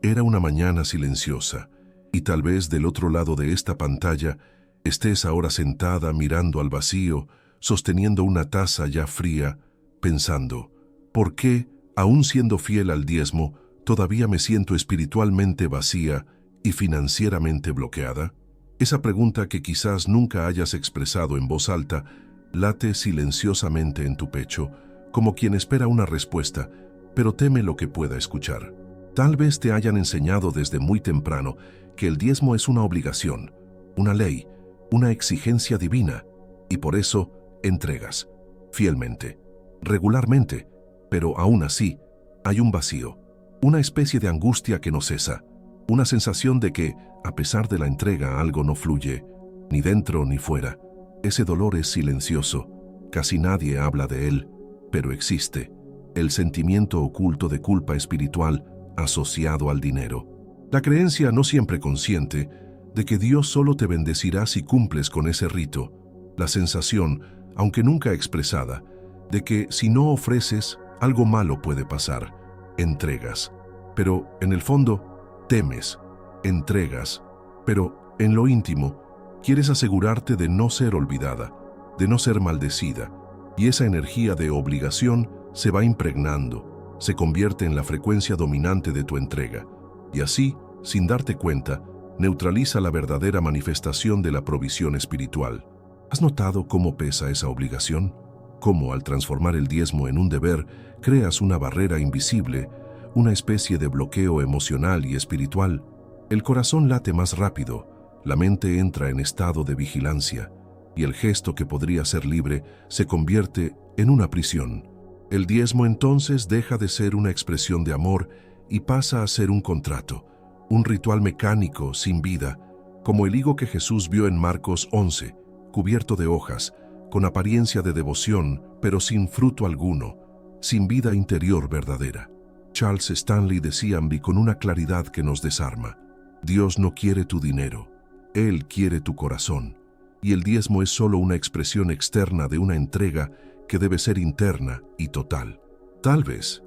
Era una mañana silenciosa, y tal vez del otro lado de esta pantalla estés ahora sentada mirando al vacío, sosteniendo una taza ya fría, pensando, ¿por qué, aún siendo fiel al diezmo, todavía me siento espiritualmente vacía y financieramente bloqueada? Esa pregunta que quizás nunca hayas expresado en voz alta, late silenciosamente en tu pecho, como quien espera una respuesta, pero teme lo que pueda escuchar. Tal vez te hayan enseñado desde muy temprano que el diezmo es una obligación, una ley, una exigencia divina, y por eso entregas, fielmente, regularmente, pero aún así hay un vacío, una especie de angustia que no cesa, una sensación de que, a pesar de la entrega, algo no fluye, ni dentro ni fuera. Ese dolor es silencioso, casi nadie habla de él, pero existe, el sentimiento oculto de culpa espiritual asociado al dinero. La creencia no siempre consciente de que Dios solo te bendecirá si cumples con ese rito, la sensación, aunque nunca expresada, de que si no ofreces, algo malo puede pasar. Entregas, pero en el fondo temes. Entregas, pero en lo íntimo quieres asegurarte de no ser olvidada, de no ser maldecida, y esa energía de obligación se va impregnando, se convierte en la frecuencia dominante de tu entrega, y así, sin darte cuenta, neutraliza la verdadera manifestación de la provisión espiritual. ¿Has notado cómo pesa esa obligación? Cómo al transformar el diezmo en un deber, creas una barrera invisible, una especie de bloqueo emocional y espiritual. El corazón late más rápido, la mente entra en estado de vigilancia, y el gesto que podría ser libre se convierte en una prisión. El diezmo entonces deja de ser una expresión de amor y pasa a ser un contrato, un ritual mecánico, sin vida, como el higo que Jesús vio en Marcos 11, cubierto de hojas, con apariencia de devoción, pero sin fruto alguno, sin vida interior verdadera. Charles Stanley decía con una claridad que nos desarma: Dios no quiere tu dinero, Él quiere tu corazón, y el diezmo es solo una expresión externa de una entrega que debe ser interna y total. Tal vez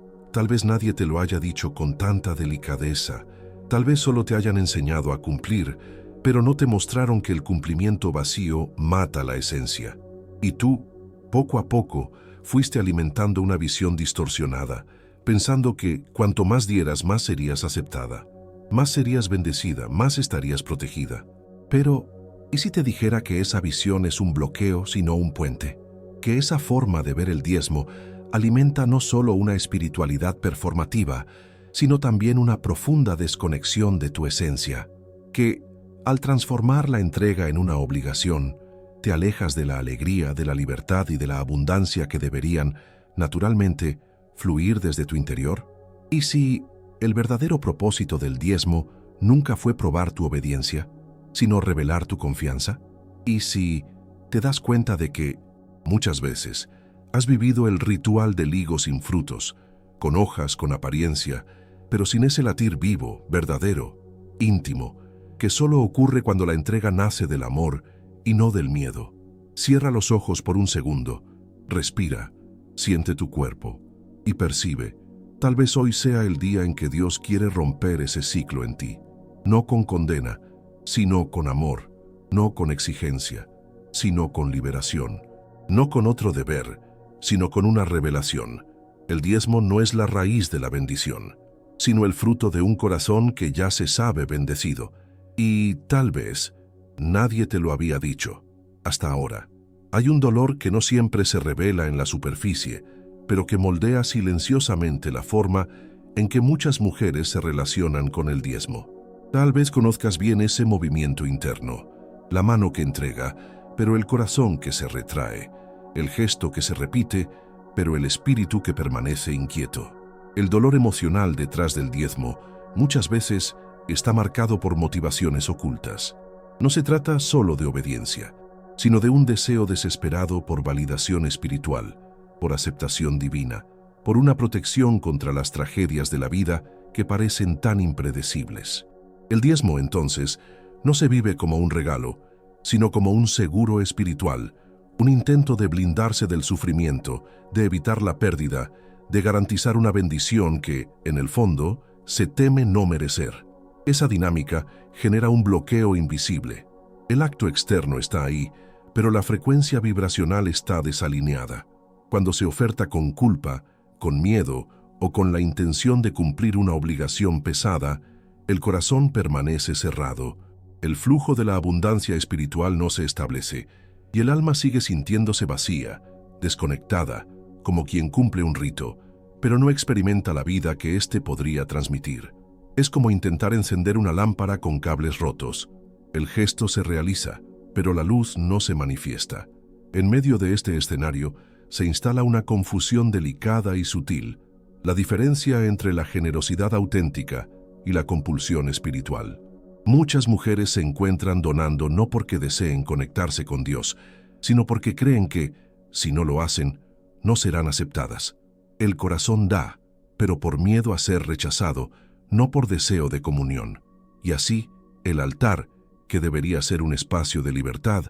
nadie te lo haya dicho con tanta delicadeza, tal vez solo te hayan enseñado a cumplir, pero no te mostraron que el cumplimiento vacío mata la esencia. Y tú, poco a poco, fuiste alimentando una visión distorsionada, pensando que cuanto más dieras, más serías aceptada, más serías bendecida, más estarías protegida. Pero, ¿y si te dijera que esa visión es un bloqueo, sino un puente? Que esa forma de ver el diezmo alimenta no solo una espiritualidad performativa, sino también una profunda desconexión de tu esencia, que, al transformar la entrega en una obligación, te alejas de la alegría, de la libertad y de la abundancia que deberían, naturalmente, fluir desde tu interior. ¿Y si el verdadero propósito del diezmo nunca fue probar tu obediencia, sino revelar tu confianza? ¿Y si te das cuenta de que, muchas veces, has vivido el ritual del higo sin frutos, con hojas, con apariencia, pero sin ese latir vivo, verdadero, íntimo, que solo ocurre cuando la entrega nace del amor y no del miedo? Cierra los ojos por un segundo, respira, siente tu cuerpo y percibe. Tal vez hoy sea el día en que Dios quiere romper ese ciclo en ti, no con condena, sino con amor, no con exigencia, sino con liberación, no con otro deber, sino con una revelación. El diezmo no es la raíz de la bendición, sino el fruto de un corazón que ya se sabe bendecido. Y tal vez nadie te lo había dicho hasta ahora. Hay un dolor que no siempre se revela en la superficie, pero que moldea silenciosamente la forma en que muchas mujeres se relacionan con el diezmo. Tal vez conozcas bien ese movimiento interno, la mano que entrega, pero el corazón que se retrae, el gesto que se repite, pero el espíritu que permanece inquieto. El dolor emocional detrás del diezmo muchas veces está marcado por motivaciones ocultas. No se trata solo de obediencia, sino de un deseo desesperado por validación espiritual, por aceptación divina, por una protección contra las tragedias de la vida que parecen tan impredecibles. El diezmo, entonces, no se vive como un regalo, sino como un seguro espiritual, un intento de blindarse del sufrimiento, de evitar la pérdida, de garantizar una bendición que, en el fondo, se teme no merecer. Esa dinámica genera un bloqueo invisible. El acto externo está ahí, pero la frecuencia vibracional está desalineada. Cuando se oferta con culpa, con miedo o con la intención de cumplir una obligación pesada, el corazón permanece cerrado. El flujo de la abundancia espiritual no se establece y el alma sigue sintiéndose vacía, desconectada, como quien cumple un rito, pero no experimenta la vida que éste podría transmitir. Es como intentar encender una lámpara con cables rotos. El gesto se realiza, pero la luz no se manifiesta. En medio de este escenario se instala una confusión delicada y sutil, la diferencia entre la generosidad auténtica y la compulsión espiritual. Muchas mujeres se encuentran donando no porque deseen conectarse con Dios, sino porque creen que, si no lo hacen, no serán aceptadas. El corazón da, pero por miedo a ser rechazado, no por deseo de comunión. Y así, el altar, que debería ser un espacio de libertad,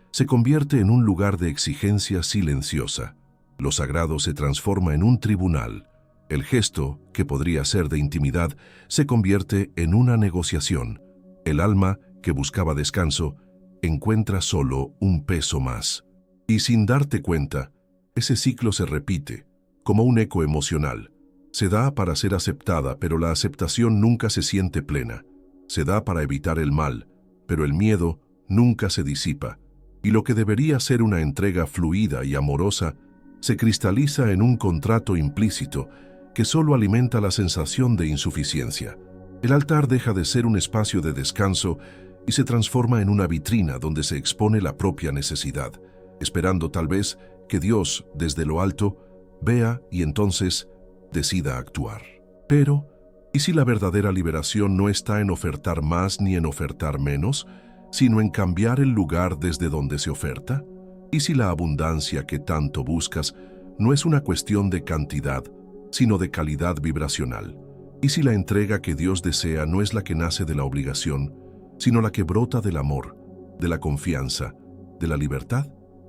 se convierte en un lugar de exigencia silenciosa. Lo sagrado se transforma en un tribunal. El gesto, que podría ser de intimidad, se convierte en una negociación. El alma, que buscaba descanso, encuentra solo un peso más. Y sin darte cuenta, ese ciclo se repite, como un eco emocional. Se da para ser aceptada, pero la aceptación nunca se siente plena. Se da para evitar el mal, pero el miedo nunca se disipa. Y lo que debería ser una entrega fluida y amorosa, se cristaliza en un contrato implícito que solo alimenta la sensación de insuficiencia. El altar deja de ser un espacio de descanso y se transforma en una vitrina donde se expone la propia necesidad, esperando tal vez que Dios, desde lo alto, vea y entonces decida actuar. Pero, ¿y si la verdadera liberación no está en ofertar más ni en ofertar menos, sino en cambiar el lugar desde donde se oferta? ¿Y si la abundancia que tanto buscas no es una cuestión de cantidad, sino de calidad vibracional? ¿Y si la entrega que Dios desea no es la que nace de la obligación, sino la que brota del amor, de la confianza, de la libertad?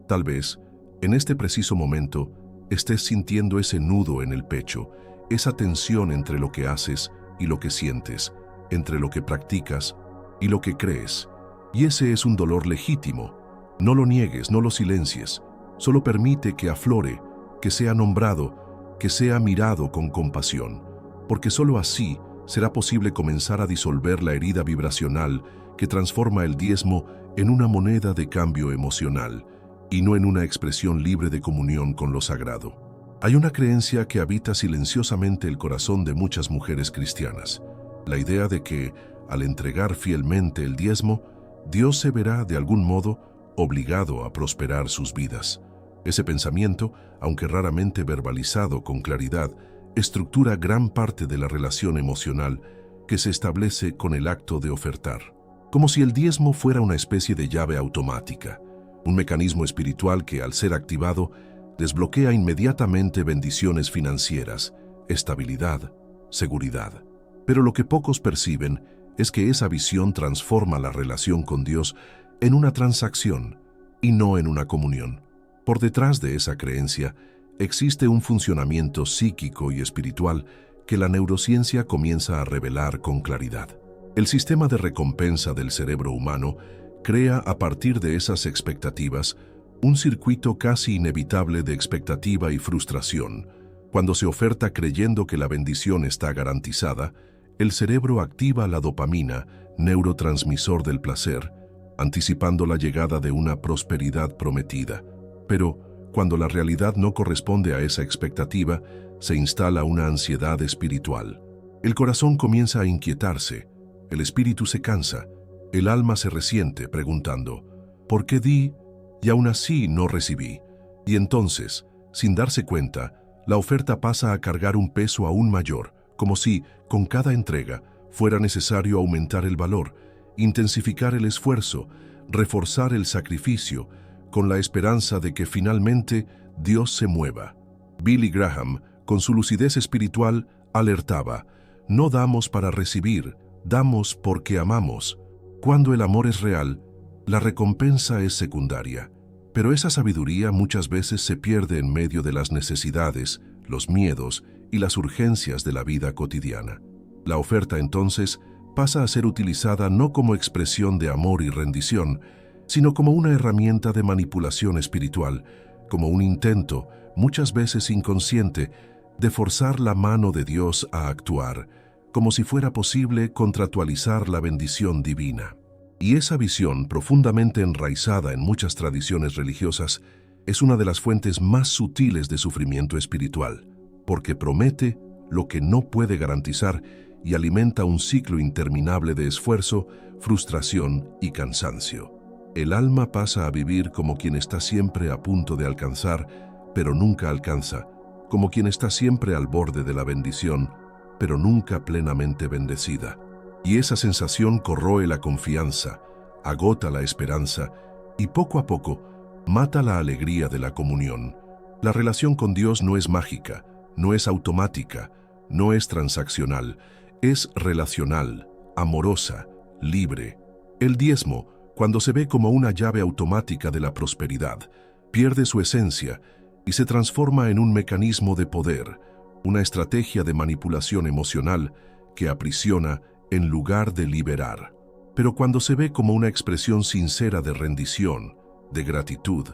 Tal vez, en este preciso momento, estés sintiendo ese nudo en el pecho, esa tensión entre lo que haces y lo que sientes, entre lo que practicas y lo que crees. Y ese es un dolor legítimo. No lo niegues, no lo silencies. Solo permite que aflore, que sea nombrado, que sea mirado con compasión. Porque solo así será posible comenzar a disolver la herida vibracional que transforma el diezmo en una moneda de cambio emocional y no en una expresión libre de comunión con lo sagrado. Hay una creencia que habita silenciosamente el corazón de muchas mujeres cristianas, la idea de que, al entregar fielmente el diezmo, Dios se verá, de algún modo, obligado a prosperar sus vidas. Ese pensamiento, aunque raramente verbalizado con claridad, estructura gran parte de la relación emocional que se establece con el acto de ofertar. Como si el diezmo fuera una especie de llave automática, un mecanismo espiritual que, al ser activado, desbloquea inmediatamente bendiciones financieras, estabilidad, seguridad. Pero lo que pocos perciben es que esa visión transforma la relación con Dios en una transacción y no en una comunión. Por detrás de esa creencia existe un funcionamiento psíquico y espiritual que la neurociencia comienza a revelar con claridad. El sistema de recompensa del cerebro humano crea a partir de esas expectativas un circuito casi inevitable de expectativa y frustración. Cuando se oferta creyendo que la bendición está garantizada, el cerebro activa la dopamina, neurotransmisor del placer, anticipando la llegada de una prosperidad prometida. Pero, cuando la realidad no corresponde a esa expectativa, se instala una ansiedad espiritual. El corazón comienza a inquietarse, el espíritu se cansa, el alma se resiente preguntando, ¿por qué di y aún así no recibí? Y entonces, sin darse cuenta, la oferta pasa a cargar un peso aún mayor, como si, con cada entrega, fuera necesario aumentar el valor, intensificar el esfuerzo, reforzar el sacrificio, con la esperanza de que finalmente Dios se mueva. Billy Graham, con su lucidez espiritual, alertaba, no damos para recibir, damos porque amamos. Cuando el amor es real, la recompensa es secundaria. Pero esa sabiduría muchas veces se pierde en medio de las necesidades, los miedos y las urgencias de la vida cotidiana. La oferta, entonces, pasa a ser utilizada no como expresión de amor y rendición, sino como una herramienta de manipulación espiritual, como un intento, muchas veces inconsciente, de forzar la mano de Dios a actuar, como si fuera posible contractualizar la bendición divina. Y esa visión, profundamente enraizada en muchas tradiciones religiosas, es una de las fuentes más sutiles de sufrimiento espiritual, porque promete lo que no puede garantizar y alimenta un ciclo interminable de esfuerzo, frustración y cansancio. El alma pasa a vivir como quien está siempre a punto de alcanzar, pero nunca alcanza, como quien está siempre al borde de la bendición, pero nunca plenamente bendecida. Y esa sensación corroe la confianza, agota la esperanza y poco a poco mata la alegría de la comunión. La relación con Dios no es mágica, no es automática, no es transaccional, es relacional, amorosa, libre. El diezmo, cuando se ve como una llave automática de la prosperidad, pierde su esencia y se transforma en un mecanismo de poder, una estrategia de manipulación emocional que aprisiona en lugar de liberar. Pero cuando se ve como una expresión sincera de rendición, de gratitud,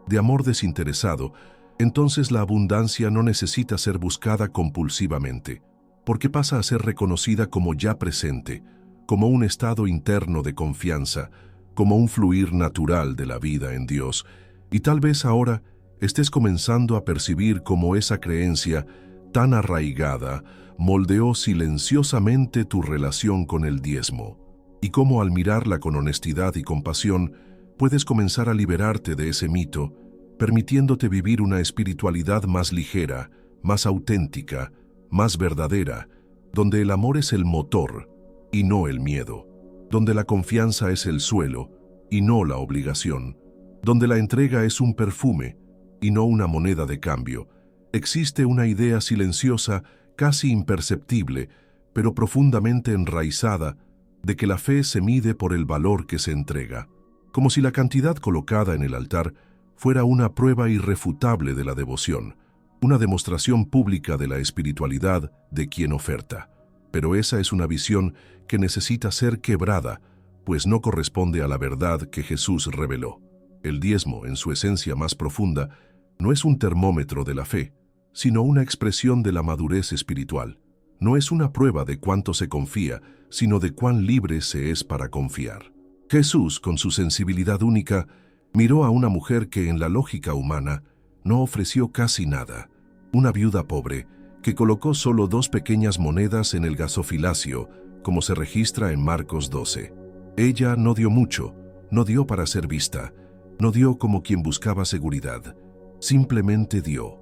de amor desinteresado, entonces la abundancia no necesita ser buscada compulsivamente, porque pasa a ser reconocida como ya presente, como un estado interno de confianza, como un fluir natural de la vida en Dios, y tal vez ahora estés comenzando a percibir cómo esa creencia tan arraigada moldeó silenciosamente tu relación con el diezmo, y cómo al mirarla con honestidad y compasión puedes comenzar a liberarte de ese mito, permitiéndote vivir una espiritualidad más ligera, más auténtica, más verdadera, donde el amor es el motor y no el miedo, donde la confianza es el suelo y no la obligación, donde la entrega es un perfume y no una moneda de cambio. Existe una idea silenciosa, casi imperceptible, pero profundamente enraizada, de que la fe se mide por el valor que se entrega, como si la cantidad colocada en el altar fuera una prueba irrefutable de la devoción, una demostración pública de la espiritualidad de quien oferta. Pero esa es una visión que necesita ser quebrada, pues no corresponde a la verdad que Jesús reveló. El diezmo, en su esencia más profunda, no es un termómetro de la fe, sino una expresión de la madurez espiritual. No es una prueba de cuánto se confía, sino de cuán libre se es para confiar. Jesús, con su sensibilidad única, miró a una mujer que en la lógica humana no ofreció casi nada, una viuda pobre que colocó solo 2 pequeñas monedas en el gasofilacio, como se registra en Marcos 12. Ella no dio mucho, no dio para ser vista, no dio como quien buscaba seguridad, simplemente dio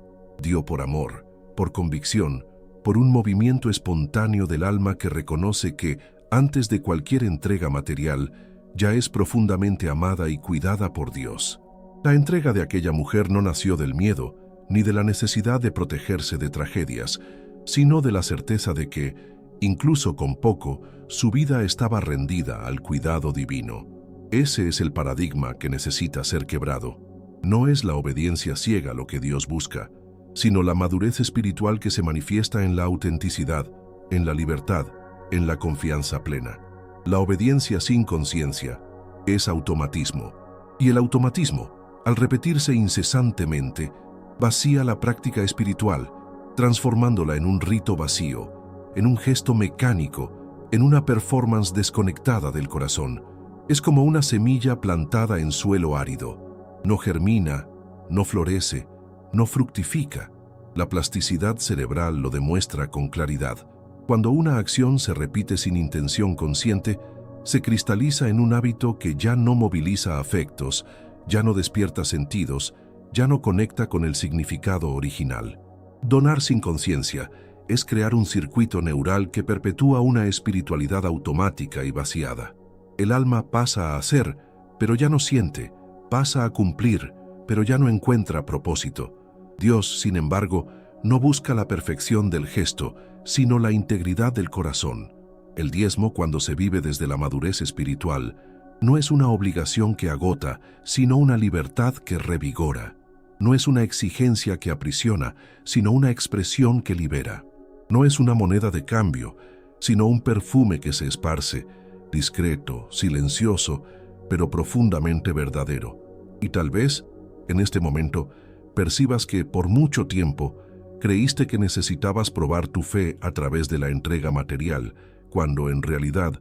por amor, por convicción, por un movimiento espontáneo del alma que reconoce que, antes de cualquier entrega material, ya es profundamente amada y cuidada por Dios. La entrega de aquella mujer no nació del miedo, ni de la necesidad de protegerse de tragedias, sino de la certeza de que, incluso con poco, su vida estaba rendida al cuidado divino. Ese es el paradigma que necesita ser quebrado. No es la obediencia ciega lo que Dios busca, sino la madurez espiritual que se manifiesta en la autenticidad, en la libertad, en la confianza plena. La obediencia sin conciencia es automatismo, y el automatismo, al repetirse incesantemente, vacía la práctica espiritual, transformándola en un rito vacío, en un gesto mecánico, en una performance desconectada del corazón. Es como una semilla plantada en suelo árido. No germina, no florece, no fructifica. La plasticidad cerebral lo demuestra con claridad. Cuando una acción se repite sin intención consciente, se cristaliza en un hábito que ya no moviliza afectos, ya no despierta sentidos, ya no conecta con el significado original. Donar sin conciencia es crear un circuito neural que perpetúa una espiritualidad automática y vaciada. El alma pasa a hacer, pero ya no siente, pasa a cumplir, pero ya no encuentra propósito. Dios, sin embargo, no busca la perfección del gesto, sino la integridad del corazón. El diezmo, cuando se vive desde la madurez espiritual, no es una obligación que agota, sino una libertad que revigora. No es una exigencia que aprisiona, sino una expresión que libera. No es una moneda de cambio, sino un perfume que se esparce, discreto, silencioso, pero profundamente verdadero. Y tal vez, en este momento, percibas que por mucho tiempo creíste que necesitabas probar tu fe a través de la entrega material, cuando en realidad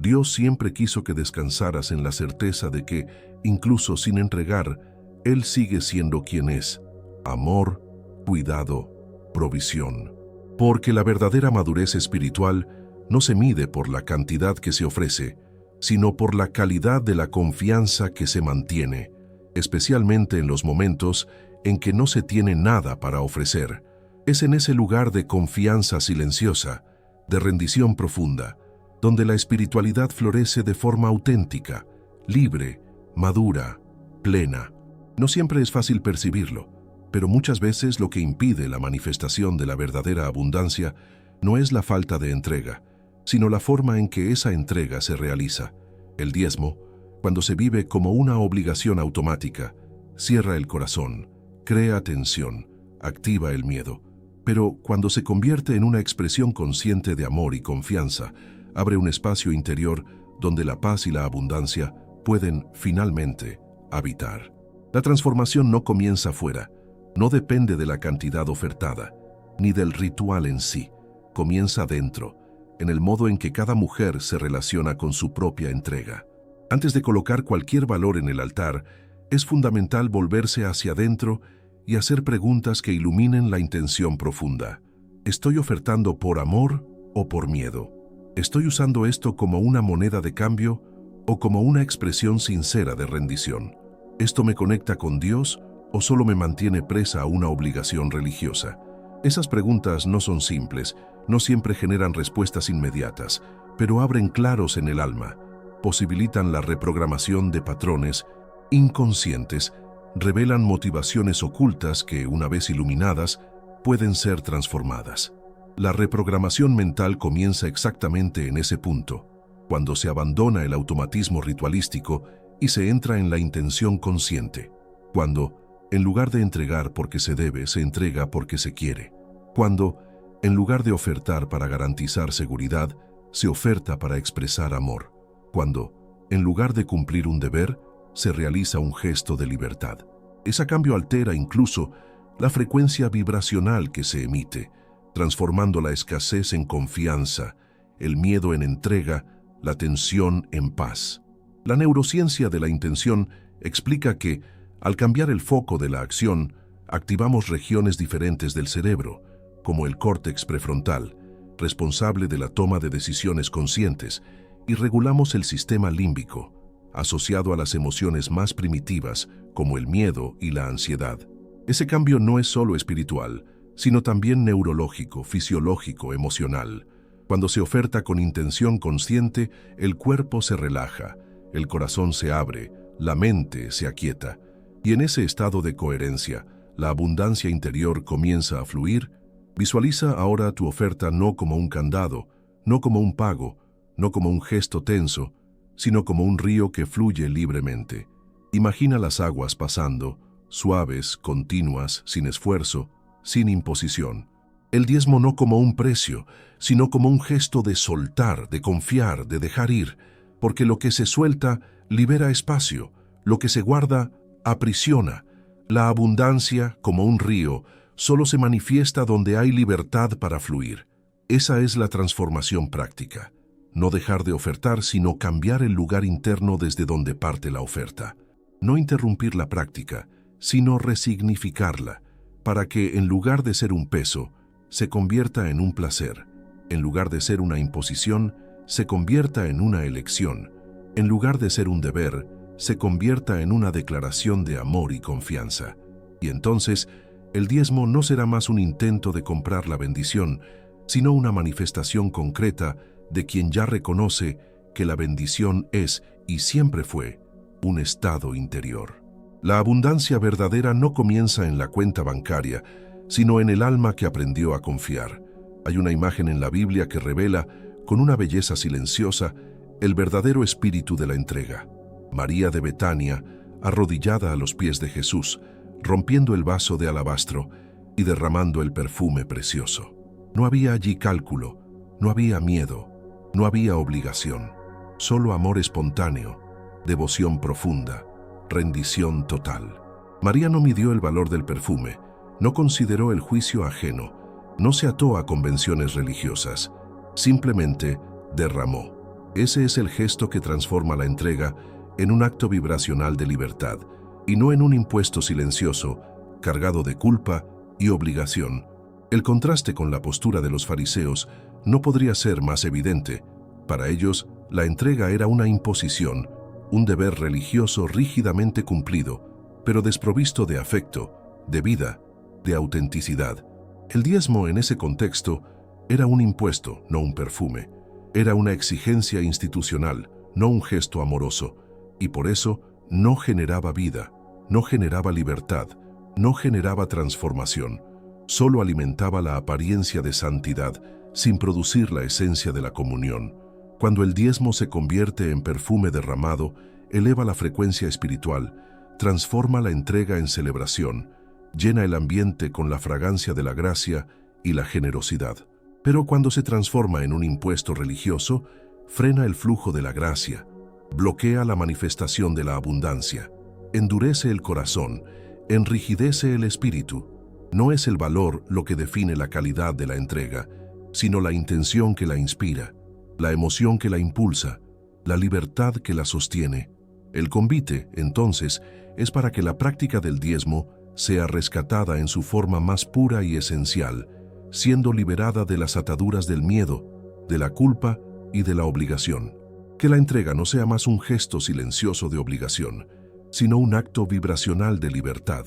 Dios siempre quiso que descansaras en la certeza de que, incluso sin entregar, Él sigue siendo quien es: amor, cuidado, provisión. Porque la verdadera madurez espiritual no se mide por la cantidad que se ofrece, sino por la calidad de la confianza que se mantiene, especialmente en los momentos en que no se tiene nada para ofrecer. Es en ese lugar de confianza silenciosa, de rendición profunda, donde la espiritualidad florece de forma auténtica, libre, madura, plena. No siempre es fácil percibirlo, pero muchas veces lo que impide la manifestación de la verdadera abundancia no es la falta de entrega, sino la forma en que esa entrega se realiza. El diezmo, cuando se vive como una obligación automática, cierra el corazón, crea tensión, activa el miedo. Pero cuando se convierte en una expresión consciente de amor y confianza, abre un espacio interior donde la paz y la abundancia pueden, finalmente, habitar. La transformación no comienza fuera, no depende de la cantidad ofertada, ni del ritual en sí. Comienza dentro, en el modo en que cada mujer se relaciona con su propia entrega. Antes de colocar cualquier valor en el altar, es fundamental volverse hacia adentro y hacer preguntas que iluminen la intención profunda. ¿Estoy ofertando por amor o por miedo? ¿Estoy usando esto como una moneda de cambio o como una expresión sincera de rendición? ¿Esto me conecta con Dios o solo me mantiene presa a una obligación religiosa? Esas preguntas no son simples, no siempre generan respuestas inmediatas, pero abren claros en el alma, posibilitan la reprogramación de patrones inconscientes, revelan motivaciones ocultas que, una vez iluminadas, pueden ser transformadas. La reprogramación mental comienza exactamente en ese punto, cuando se abandona el automatismo ritualístico y se entra en la intención consciente, cuando, en lugar de entregar porque se debe, se entrega porque se quiere, cuando, en lugar de ofertar para garantizar seguridad, se oferta para expresar amor, cuando, en lugar de cumplir un deber, se realiza un gesto de libertad. Ese cambio altera incluso la frecuencia vibracional que se emite, transformando la escasez en confianza, el miedo en entrega, la tensión en paz. La neurociencia de la intención explica que, al cambiar el foco de la acción, activamos regiones diferentes del cerebro, como el córtex prefrontal, responsable de la toma de decisiones conscientes, y regulamos el sistema límbico, asociado a las emociones más primitivas, como el miedo y la ansiedad. Ese cambio no es solo espiritual, sino también neurológico, fisiológico, emocional. Cuando se oferta con intención consciente, el cuerpo se relaja, el corazón se abre, la mente se aquieta, y en ese estado de coherencia, la abundancia interior comienza a fluir. Visualiza ahora tu oferta no como un candado, no como un pago, no como un gesto tenso, sino como un río que fluye libremente. Imagina las aguas pasando, suaves, continuas, sin esfuerzo, sin imposición. El diezmo no como un precio, sino como un gesto de soltar, de confiar, de dejar ir, porque lo que se suelta libera espacio, lo que se guarda aprisiona. La abundancia, como un río, solo se manifiesta donde hay libertad para fluir. Esa es la transformación práctica. No dejar de ofertar, sino cambiar el lugar interno desde donde parte la oferta. No interrumpir la práctica, sino resignificarla, para que, en lugar de ser un peso, se convierta en un placer. En lugar de ser una imposición, se convierta en una elección. En lugar de ser un deber, se convierta en una declaración de amor y confianza. Y entonces, el diezmo no será más un intento de comprar la bendición, sino una manifestación concreta de quien ya reconoce que la bendición es, y siempre fue, un estado interior. La abundancia verdadera no comienza en la cuenta bancaria, sino en el alma que aprendió a confiar. Hay una imagen en la Biblia que revela, con una belleza silenciosa, el verdadero espíritu de la entrega. María de Betania, arrodillada a los pies de Jesús, rompiendo el vaso de alabastro y derramando el perfume precioso. No había allí cálculo, No había miedo, no había obligación, solo amor espontáneo, devoción profunda, rendición total. María no midió el valor del perfume, no consideró el juicio ajeno, no se ató a convenciones religiosas, simplemente derramó. Ese es el gesto que transforma la entrega en un acto vibracional de libertad, y no en un impuesto silencioso, cargado de culpa y obligación. El contraste con la postura de los fariseos no podría ser más evidente. Para ellos, la entrega era una imposición, un deber religioso rígidamente cumplido, pero desprovisto de afecto, de vida, de autenticidad. El diezmo en ese contexto era un impuesto, no un perfume. Era una exigencia institucional, no un gesto amoroso, y por eso no generaba vida, no generaba libertad, no generaba transformación, solo alimentaba la apariencia de santidad sin producir la esencia de la comunión. Cuando el diezmo se convierte en perfume derramado, eleva la frecuencia espiritual, transforma la entrega en celebración, llena el ambiente con la fragancia de la gracia y la generosidad. Pero cuando se transforma en un impuesto religioso, frena el flujo de la gracia, bloquea la manifestación de la abundancia, endurece el corazón, enrigidece el espíritu. No es el valor lo que define la calidad de la entrega, sino la intención que la inspira, la emoción que la impulsa, la libertad que la sostiene. El convite, entonces, es para que la práctica del diezmo sea rescatada en su forma más pura y esencial, siendo liberada de las ataduras del miedo, de la culpa y de la obligación. Que la entrega no sea más un gesto silencioso de obligación, sino un acto vibracional de libertad,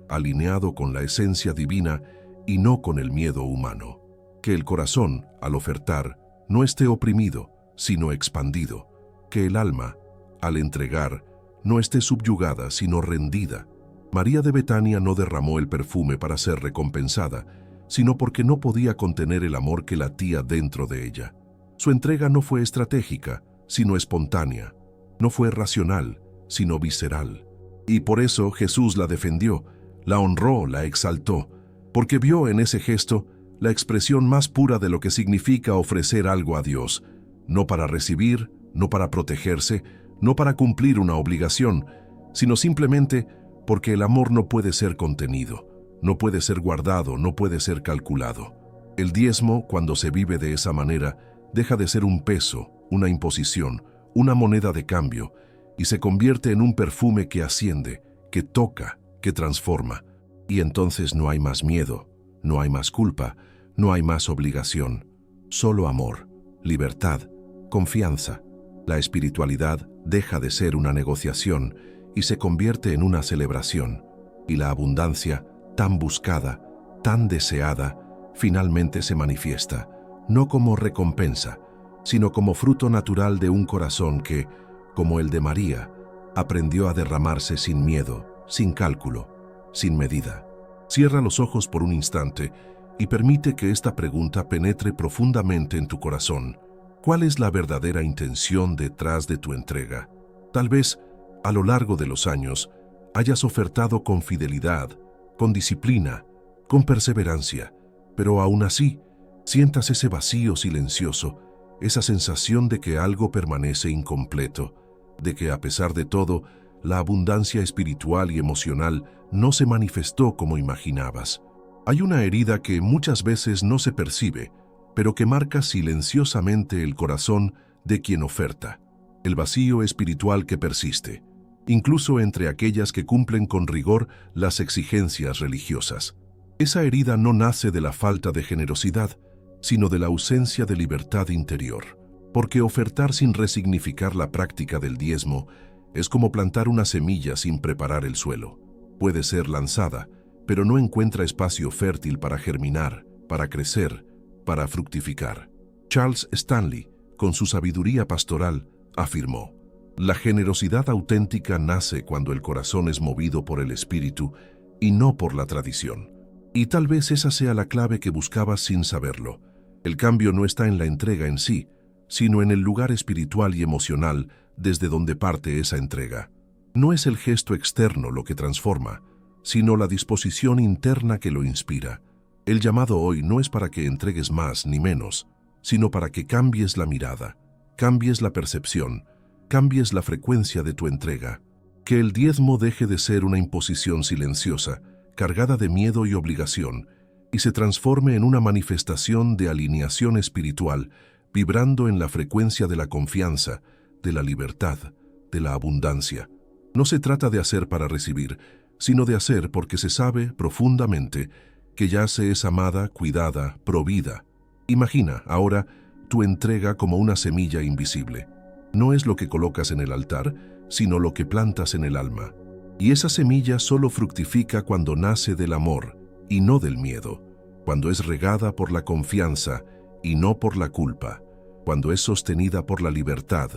alineado con la esencia divina y no con el miedo humano. Que el corazón, al ofertar, no esté oprimido, sino expandido. Que el alma, al entregar, no esté subyugada, sino rendida. María de Betania no derramó el perfume para ser recompensada, sino porque no podía contener el amor que latía dentro de ella. Su entrega no fue estratégica, sino espontánea. No fue racional, sino visceral. Y por eso Jesús la defendió, la honró, la exaltó, porque vio en ese gesto la expresión más pura de lo que significa ofrecer algo a Dios, no para recibir, no para protegerse, no para cumplir una obligación, sino simplemente porque el amor no puede ser contenido, no puede ser guardado, no puede ser calculado. El diezmo, cuando se vive de esa manera, deja de ser un peso, una imposición, una moneda de cambio, y se convierte en un perfume que asciende, que toca, que transforma. Y entonces no hay más miedo, no hay más culpa, no hay más obligación, solo amor, libertad, confianza. La espiritualidad deja de ser una negociación y se convierte en una celebración, y la abundancia, tan buscada, tan deseada, finalmente se manifiesta, no como recompensa, sino como fruto natural de un corazón que, como el de María, aprendió a derramarse sin miedo, sin cálculo, sin medida. Cierra los ojos por un instante y permite que esta pregunta penetre profundamente en tu corazón. ¿Cuál es la verdadera intención detrás de tu entrega? Tal vez, a lo largo de los años, hayas ofertado con fidelidad, con disciplina, con perseverancia, pero aún así, sientas ese vacío silencioso, esa sensación de que algo permanece incompleto, de que a pesar de todo, la abundancia espiritual y emocional no se manifestó como imaginabas. Hay una herida que muchas veces no se percibe, pero que marca silenciosamente el corazón de quien oferta, el vacío espiritual que persiste, incluso entre aquellas que cumplen con rigor las exigencias religiosas. Esa herida no nace de la falta de generosidad, sino de la ausencia de libertad interior, porque ofertar sin resignificar la práctica del diezmo es como plantar una semilla sin preparar el suelo. Puede ser lanzada, pero no encuentra espacio fértil para germinar, para crecer, para fructificar. Charles Stanley, con su sabiduría pastoral, afirmó: la generosidad auténtica nace cuando el corazón es movido por el espíritu y no por la tradición. Y tal vez esa sea la clave que buscabas sin saberlo. El cambio no está en la entrega en sí, sino en el lugar espiritual y emocional desde donde parte esa entrega. No es el gesto externo lo que transforma, sino la disposición interna que lo inspira. El llamado hoy no es para que entregues más ni menos, sino para que cambies la mirada, cambies la percepción, cambies la frecuencia de tu entrega. Que el diezmo deje de ser una imposición silenciosa, cargada de miedo y obligación, y se transforme en una manifestación de alineación espiritual, vibrando en la frecuencia de la confianza, de la libertad, de la abundancia. No se trata de hacer para recibir, sino de hacer porque se sabe profundamente que ya se es amada, cuidada, provida. Imagina ahora tu entrega como una semilla invisible. No es lo que colocas en el altar, sino lo que plantas en el alma. Y esa semilla solo fructifica cuando nace del amor y no del miedo, cuando es regada por la confianza y no por la culpa, cuando es sostenida por la libertad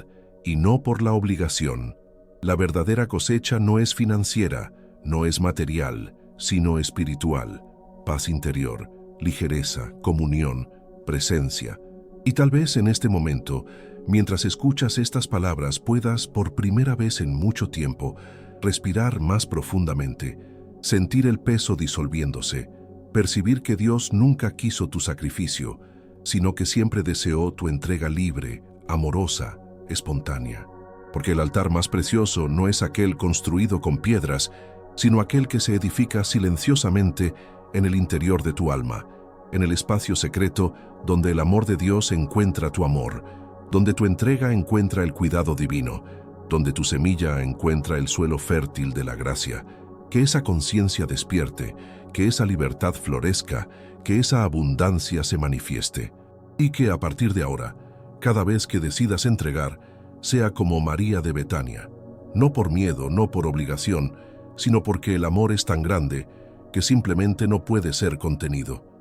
y no por la obligación. La verdadera cosecha no es financiera, no es material, sino espiritual. Paz interior, ligereza, comunión, presencia. Y tal vez en este momento, mientras escuchas estas palabras, puedas, por primera vez en mucho tiempo, respirar más profundamente, sentir el peso disolviéndose, percibir que Dios nunca quiso tu sacrificio, sino que siempre deseó tu entrega libre, amorosa, espontánea. Porque el altar más precioso no es aquel construido con piedras, sino aquel que se edifica silenciosamente en el interior de tu alma, en el espacio secreto donde el amor de Dios encuentra tu amor, donde tu entrega encuentra el cuidado divino, donde tu semilla encuentra el suelo fértil de la gracia. Que esa conciencia despierte, que esa libertad florezca, que esa abundancia se manifieste. Y que a partir de ahora, cada vez que decidas entregar, sea como María de Betania, no por miedo, no por obligación, sino porque el amor es tan grande que simplemente no puede ser contenido.